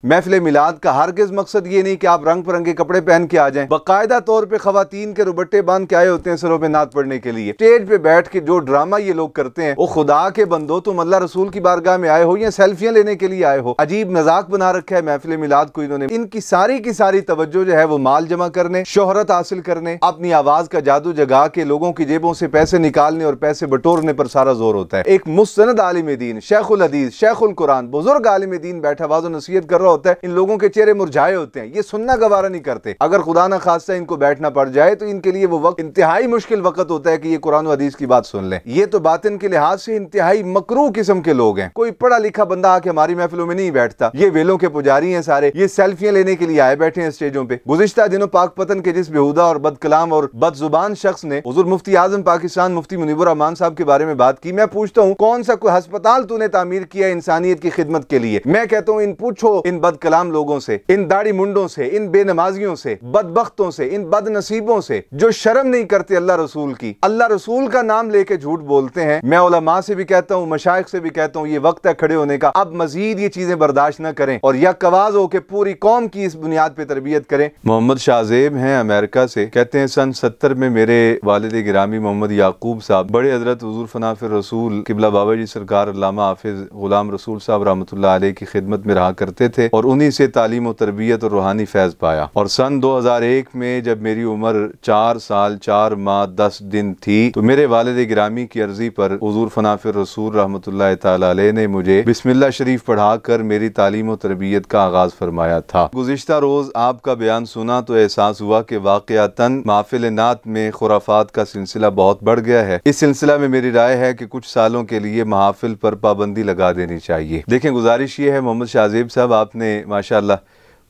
महफिल मिलाद का हरगिज़ मकसद ये नहीं कि आप रंग बिरंगे कपड़े पहन के आ जाएं। बाकायदा तौर पे खवातीन के रुबट्टे बांध के आए होते हैं सरों पे नात पढ़ने के लिए। स्टेज पे बैठ के जो ड्रामा ये लोग करते हैं, वो खुदा के बंदो तुम अल्लाह रसूल की बारगाह में आए हो या सेल्फियां लेने के लिए आए हो? अजीब मजाक बना रखा है महफिल मिलाद को इन्होंने। इनकी की सारी तवज्जो जो है वो माल जमा करने, शोहरत हासिल करने, अपनी आवाज का जादू जगा के लोगों की जेबों से पैसे निकालने और पैसे बटोरने पर सारा जोर होता है। एक मुस्तनद आलिम दीन, शेखुल हदीस, शेखुल कुरान, बुजुर्ग आलिम दीन बैठा वाज़ो नसीहत कर रहा होता है, इन लोगों के चेहरे मुरझाए होते हैं, ये सुनना गवारा नहीं करते। अगर खुदा ना खास्ता इनको बैठना पड़ जाए तो इनके लिए वो वक्त इंतहाई मुश्किल वक्त होता है कि ये कुरान हदीस की बात सुन लें। ये तो बातिन के लिहाज से इंतहाई मकरूह किस्म के लोग हैं। कोई पढ़ा लिखा बंदा आके हमारी महफिलों में नहीं बैठता। ये वेलों के पुजारी हैं सारे, ये सेल्फियां लेने के लिए आए बैठे हैं स्टेजों पे। गुज़िश्ता दिनों पाक पतन के जिस बेहुदा और बदकलाम और बदजुबान शख्स ने हुजूर मुफ्ती आजम पाकिस्तान मुफ्ती मुनीबुर रहमान साहब के बारे में बात की, मैं पूछता हूँ कौन सा कोई अस्पताल तूने तामीर किया इंसानियत की खिदमत के लिए? मैं कहता हूँ इन पूछो इन बदकलाम लोगों से, इन दाढ़ी मुंडों से, इन बेनमाजियों से, बदबख्तों से, इन बदनसीबों से जो शर्म नहीं करते अल्लाह रसूल की, अल्लाह रसूल का नाम लेके झूठ बोलते हैं। मैं उलमा से भी कहता हूँ, मशाइख से भी कहता हूँ, ये वक्त है खड़े होने का। अब मजीद ये चीजें बर्दाश्त न करें और यक आवाज होकर पूरी कौम की इस बुनियाद पे तरबियत करें। मोहम्मद शाहजेब हैं अमेरिका से, कहते हैं सन 70 में मेरे वालिद गिरामी मोहम्मद याकूब साहब बड़े हजरत हुजूर फनाफिर रसूल किबला बाबा जी सरकार अल्लामा हाफिज गुलाम रसूल साहब रहमतुल्लाह अलैह की खिदमत में रहा करते थे और उन्हीं से तालीम और तरबियत और रूहानी फैज़ पाया। और सन 2001 में जब मेरी उम्र 4 साल 4 माह 10 दिन थी तो मेरे वालिद गिरामी की अर्जी पर हुजूर फनाफिर रसूल रहमतुल्लाह ताला अलैह ने मुझे बिस्मिल्लाह शरीफ पढ़ाकर मेरी तालीम और तरबियत का आगाज फरमाया था। गुज़िश्ता रोज आपका बयान सुना तो एहसास हुआ कि वाक़यातन महफिल नात में खुराफात का सिलसिला बहुत बढ़ गया है। इस सिलसिला में मेरी राय है कि कुछ सालों के लिए महफिल पर पाबंदी लगा देनी चाहिए। देखें, गुजारिश ये है मोहम्मद शाहजेब साहब, आपने माशाअल्लाह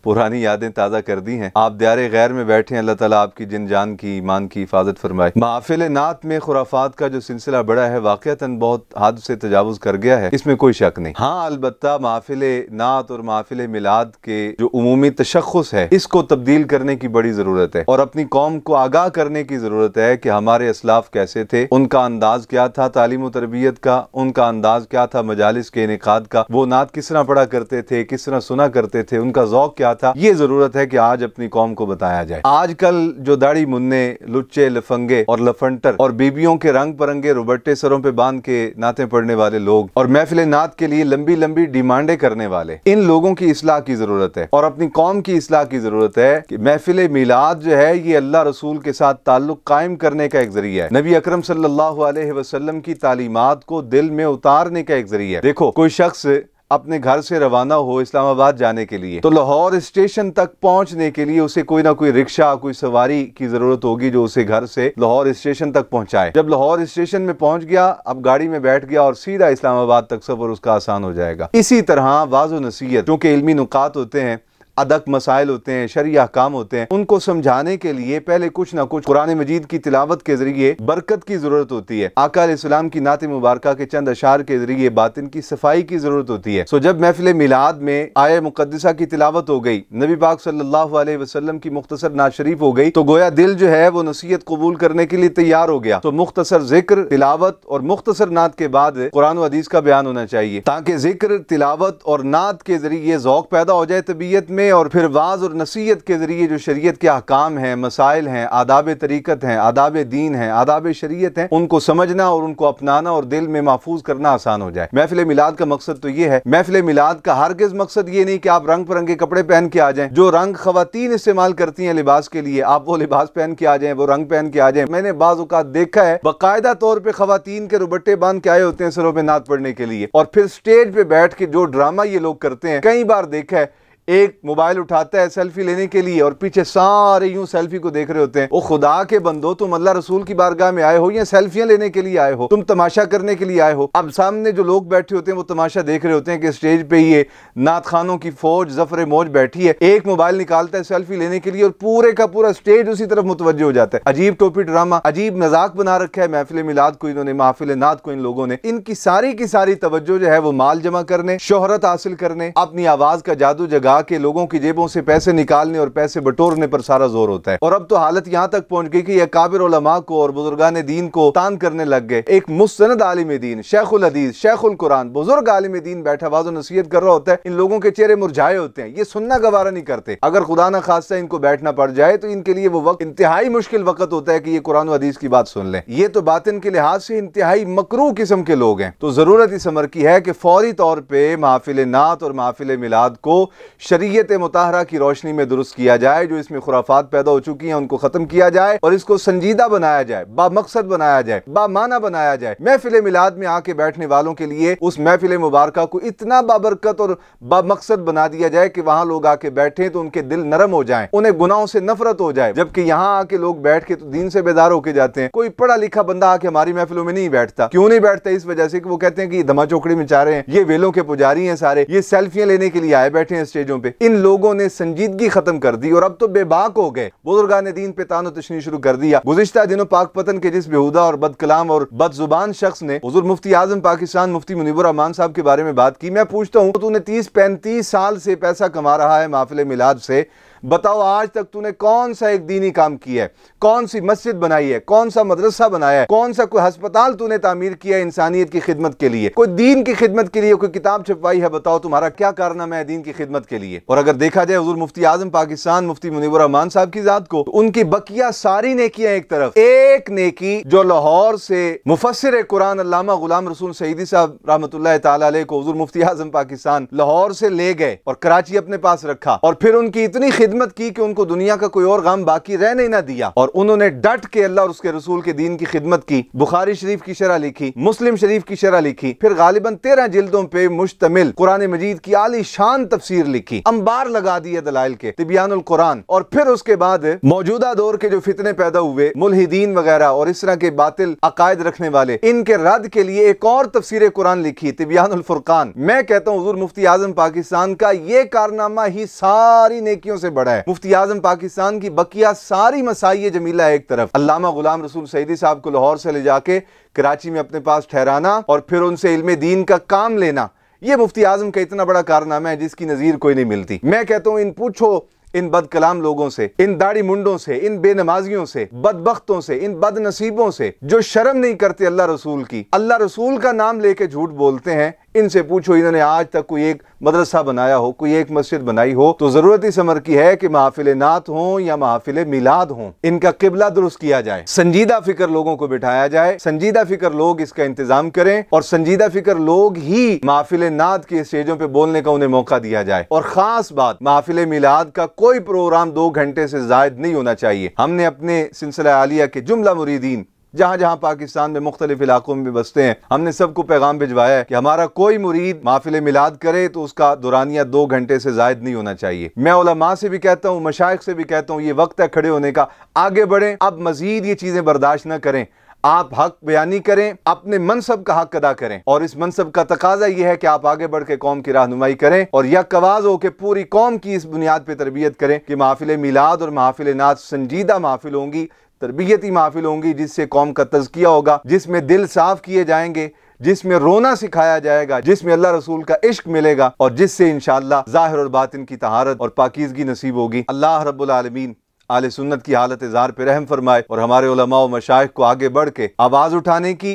पुरानी यादें ताज़ा कर दी हैं। आप दियारे गैर में बैठे हैं, अल्लाह ताला आपकी जिन जान की ईमान की हिफाजत फरमाए। महफिल नात में खुराफात का जो सिलसिला बड़ा है वाक़यातन बहुत हद से तजावुज़ कर गया है, इसमें कोई शक नहीं। हाँ, अलबत्ता महफिल नात और महफिल मिलाद के जो उमूमी तशख़्ख़ुस है इसको तब्दील करने की बड़ी ज़रूरत है और अपनी कौम को आगाह करने की ज़रूरत है कि हमारे असलाफ कैसे थे, उनका अंदाज क्या था तालीम और तरबियत का, उनका अंदाज क्या था मजालिस के इनेकाद का, वो नात किस तरह पढ़ा करते थे, किस तरह सुना करते थे, उनका ज़ौक़ क्या था। ये जरूरत है कि आज अपनी कौम को बताया जाए। आजकल जो दाढ़ी मुन्ने, लुच्चे, लफंगे और लफंटर और बीबियों के रंग परंगे रुबट्टे सरों पे बांध के नाते पढ़ने वाले लोग और महफिल नात के लिए लंबी लंबी डिमांडें करने वाले, इन लोगों की इस्लाह की जरूरत है और अपनी कौम की इस्लाह की जरूरत है कि महफिल मिलाद जो है ये अल्लाह रसूल के साथ ताल्लुक कायम करने का एक जरिया है। नबी अकरम सल्लल्लाहु अलैहि वसल्लम की तालीमात को दिल में उतारने का एक जरिया है। देखो, कोई शख्स अपने घर से रवाना हो इस्लामाबाद जाने के लिए तो लाहौर स्टेशन तक पहुंचने के लिए उसे कोई ना कोई रिक्शा, कोई सवारी की जरूरत होगी जो उसे घर से लाहौर स्टेशन तक पहुंचाए। जब लाहौर स्टेशन में पहुंच गया, अब गाड़ी में बैठ गया और सीधा इस्लामाबाद तक सफर उसका आसान हो जाएगा। इसी तरह वाज़ो नसीहत, क्योंकि इल्मी नुकात होते हैं, अदक मसाइल होते हैं, शरई अहकाम होते हैं, उनको समझाने के लिए पहले कुछ ना कुछ कुरान मजीद की तिलावत के जरिए बरकत की जरूरत होती है। आका अलैहिस्सलाम की नात मुबारका के चंद अशार के जरिए बातिन की सफाई की जरूरत होती है। सो जब महफिल मिलाद में आया मुकद्दसा की तिलावत हो गई, नबी पाक सल्लल्लाहु अलैहि वसल्लम की मुख्तसर नात शरीफ हो गई, तो गोया दिल जो है वो नसीहत कबूल करने के लिए तैयार हो गया। तो मुख्तसर जिक्र, तिलावत और मुख्तसर नात के बाद कुरान हदीस का बयान होना चाहिए ताकि जिक्र, तिलावत और नात के जरिए ज़ौक़ पैदा हो जाए तबीयत में और फिर वाज और नसीहत के जरिए जो शरीयत के अहकाम हैं, मसाइल हैं, आदाब तरीकत हैं, आदाब दीन हैं, आदाब शरीयत हैं, उनको समझना और उनको अपनाना और दिल में महफूज करना आसान हो जाए। महफिल मिलाद का मकसद तो ये है, महफिल मिलाद का हरगिज़ मकसद ये नहीं कि आप रंग बिरंगे कपड़े पहन के आ जाएं। जो रंग खवातीन इस्तेमाल करती हैं लिबास के लिए, आप वो लिबास पहन के आ जाएं, वो रंग पहन के आ जाएं। मैंने बाज़ औक़ात देखा है बाकायदा तौर पर खवातीन के रुबट्टे बांध के आए होते हैं सरों पे नात पढ़ने के लिए और फिर स्टेज पे बैठ के जो ड्रामा ये लोग करते हैं, कई बार देखा है, एक मोबाइल उठाता है सेल्फी लेने के लिए और पीछे सारे यूं सेल्फी को देख रहे होते हैं। ओ खुदा के बंदो, तुम अल्लाह रसूल की बारगाह में आए हो या सेल्फियां लेने के लिए आए हो? तुम तमाशा करने के लिए आए हो? अब सामने जो लोग बैठे होते हैं वो तमाशा देख रहे होते हैं कि स्टेज पे ये नात खानों की फौज जफर मौज बैठी है। एक मोबाइल निकालता है सेल्फी लेने के लिए और पूरे का पूरा स्टेज उसी तरफ मुतवज्जो हो जाता है। अजीब टोपी ड्रामा, अजीब मजाक बना रखा है महफिल मिलाद को इन्होंने, महफिल नात को इन लोगों ने। इनकी सारी की सारी तवज्जो जो है वो माल जमा करने, शोहरत हासिल करने, अपनी आवाज का जादू जगा जाके लोगों की जेबों से पैसे निकालने और पैसे बटोरने पर सारा जोर होता है। और अब तो हालत यहाँ तक पहुंच गई कि अकाबिर उलमा को और बुजुर्गान दीन को तान करने लग गए। एक मुस्तनद आलिम दीन, शेखुल हदीस, शेखुल कुरान, बुजुर्ग आलिम दीन बैठा वाज़ो नसीहत कर रहा होता है, इन लोगों के चेहरे मुरझाए होते हैं, ये सुनना गवारा नहीं करते। अगर खुदा ना खास्ता इनको बैठना पड़ जाए तो इनके लिए वो वक्त इंतहाई मुश्किल वक्त होता है कि ये कुरान हदीस की बात सुन लें। ये तो बातिन के लिहाज से इंतहाई मकरूह किस्म के लोग हैं। तो जरूरत इस अमर की है कि फौरी तौर पर महफिल नात और महफिल मिलाद को शरीयत मुताहरा की रोशनी में दुरुस्त किया जाए। जो इसमें खुराफात पैदा हो चुकी हैं उनको खत्म किया जाए और इसको संजीदा बनाया जाए, बामकसद बनाया जाए, बामाना बनाया जाए। महफिल मिलाद में आके बैठने वालों के लिए उस महफिल मुबारका को इतना बाबरकत और बामकसद बना दिया जाए कि वहां लोग आके बैठे तो उनके दिल नरम हो जाएं, उन्हें गुनाहों से नफरत हो जाए। जबकि यहाँ आके लोग बैठ के तो दीन से बेदार होके जाते हैं। कोई पढ़ा लिखा बंदा आके हमारी महफिलों में नहीं बैठता। क्यों नहीं बैठता? इस वजह से कि वो कहते हैं कि धमा चौकड़ी में चाह रहे हैं, ये वेलों के पुजारी हैं सारे, ये सेल्फियां लेने के लिए आए बैठे हैं स्टेजों पे। इन लोगों ने संजीदगी खत्म कर दी और अब तो बेबाक हो गए। बुजुर्गान दीन पे तानो तशनी शुरू कर दिया। गुज़िश्ता दिनों पाकपतन के जिस बेहुदा और बदकलाम और बदजुबान शख्स ने हुजूर मुफ्ती आजम पाकिस्तान मुफ्ती मुनीबुर रहमान साहब के बारे में बात की, मैं पूछता हूं, तूने 30-35 साल से पैसा कमा रहा है महफिल मिलाद से, बताओ आज तक तूने कौन सा एक दीनी काम किया है? कौन सी मस्जिद बनाई है? कौन सा मदरसा बनाया है? कौन सा कोई अस्पताल तूने तामीर किया है इंसानियत की खिदमत के लिए, कोई दीन की खिदमत के लिए, कोई किताब छपवाई है? बताओ तुम्हारा क्या कारनामा है दीन की खिदमत के लिए? और अगर देखा जाए हुजूर मुफ्ती आजम पाकिस्तान मुफ्ती मुनीबुर रहमान साहब की जात को, तो उनकी बकिया सारी नेकियां एक तरफ, एक नेकी जो लाहौर से मुफस्सिर कुरान अल्लामा गुलाम रसूल सईदी साहब रहमतुल्लाह तआला अलैह को हुजूर मुफ्ती आजम पाकिस्तान लाहौर से ले गए और कराची अपने पास रखा और फिर उनकी इतनी खिदमत की कि उनको दुनिया का कोई और गम बाकी रहने ना दिया और उन्होंने डट के अल्लाह और उसके रसूल के दीन की खिदमत की। बुखारी शरीफ की शरह लिखी, मुस्लिम शरीफ की शरह लिखी, फिर गालिबन 13 जिल्दों पे मुश्तमिल कुरान मजीद की आली शान तफसीर लिखी, अंबार लगा दिए दलाइल के, तिबियानुल कुरान। और फिर उसके बाद मौजूदा दौर के जो फितने पैदा हुए, मुल्हिदीन वगैरह और इस तरह के बातिल अकायद रखने वाले, इनके रद्द के लिए एक और तफसीर कुरान लिखी, तिबियानुल फुरकान। मैं कहता हूँ हुजूर मुफ्ती आजम पाकिस्तान का ये कारनामा ही सारी नेकियों से बड़ा है। मुफ्ती आजम पाकिस्तान की बकिया सारी मसाई जमीला एक तरफ, अल्लामा गुलाम रसूल सईदी साहब को लाहौर से ले जाके कराची में अपने पास ठहराना और फिर उनसे इल्मे दीन का काम लेना, ये मुफ्ती आजम का इतना बड़ा कारनामा है जिसकी नजीर कोई नहीं मिलती। मैं कहता हूँ इन पूछो इन बदकलाम लोगों से, इन दाढ़ी मुंडों से, इन बेनमाजियों से, बदबख्तों से, इन बदनसीबों से जो शर्म नहीं करते अल्लाह रसूल की, अल्लाह रसूल का नाम लेके झूठ बोलते हैं, इनसे पूछो इन्होंने आज तक कोई एक मदरसा बनाया हो, कोई एक मस्जिद बनाई हो? तो जरूरत इस अमर की है कि महफिल नात हो या महफिल मिलाद हो, इनका किबला दुरुस्त किया जाए, संजीदा फिक्र लोगों को बिठाया जाए, संजीदा फिक्र लोग इसका इंतजाम करें और संजीदा फिक्र लोग ही महफिल नात के स्टेजों पे बोलने का उन्हें मौका दिया जाए। और खास बात, महफिल मिलाद का कोई प्रोग्राम 2 घंटे से जायद नहीं होना चाहिए। हमने अपने सिलसिला आलिया के जुमला मुरीदीन जहां जहां पाकिस्तान में मुख्तलिफ इलाकों में बसते हैं, हमने सबको पैगाम भिजवाया है कि हमारा कोई मुरीद महफिल मिलाद करे तो उसका दुरानिया 2 घंटे से जायद नहीं होना चाहिए। मैं उलमा से भी कहता हूँ, मशाइख से भी कहता हूँ, ये वक्त है खड़े होने का, आगे बढ़ें। अब मजीद ये चीजें बर्दाश्त न करें, आप हक बयानी करें, अपने मनसब का हक अदा करें और इस मनसब का तकाजा यह है कि आप आगे बढ़ के कौम की रहनुमाई करें और यक आवाज होकर पूरी कौम की इस बुनियाद पर तरबियत करें कि महफिल मिलाद और महफिल नात संजीदा महफिल होंगी, तरबियती महफिल होंगी, जिससे कौम का तज़किया होगा, जिसमें दिल साफ किए जाएंगे, जिसमें रोना सिखाया जाएगा, जिसमें अल्लाह रसूल का इश्क मिलेगा और जिससे इंशाअल्लाह ज़ाहिर और बातिन की तहारत और पाकीज़गी नसीब होगी। अल्लाह रब्बुल आलमीन आले सुन्नत की हालत ज़ार पे रहम फरमाए और हमारे उलमा व मशाइख को आगे बढ़ के आवाज़ उठाने की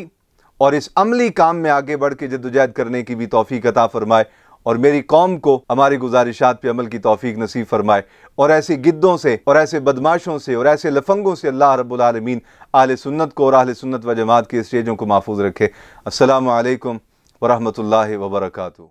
और इस अमली काम में आगे बढ़ के जद्दोजहद करने की भी तौफीक अता फरमाए और मेरी कौम को हमारी गुजारिशात पे अमल की तौफीक नसीब फरमाए और ऐसे गिद्दों से और ऐसे बदमाशों से और ऐसे लफंगों से अल्लाह रब्बुल आलमीन आले सुन्नत को और अहले सुन्नत व जमात के स्टेजों को महफूज रखे। अस्सलामु अलैकुम व रहमतुल्लाहि व बरकातुहू।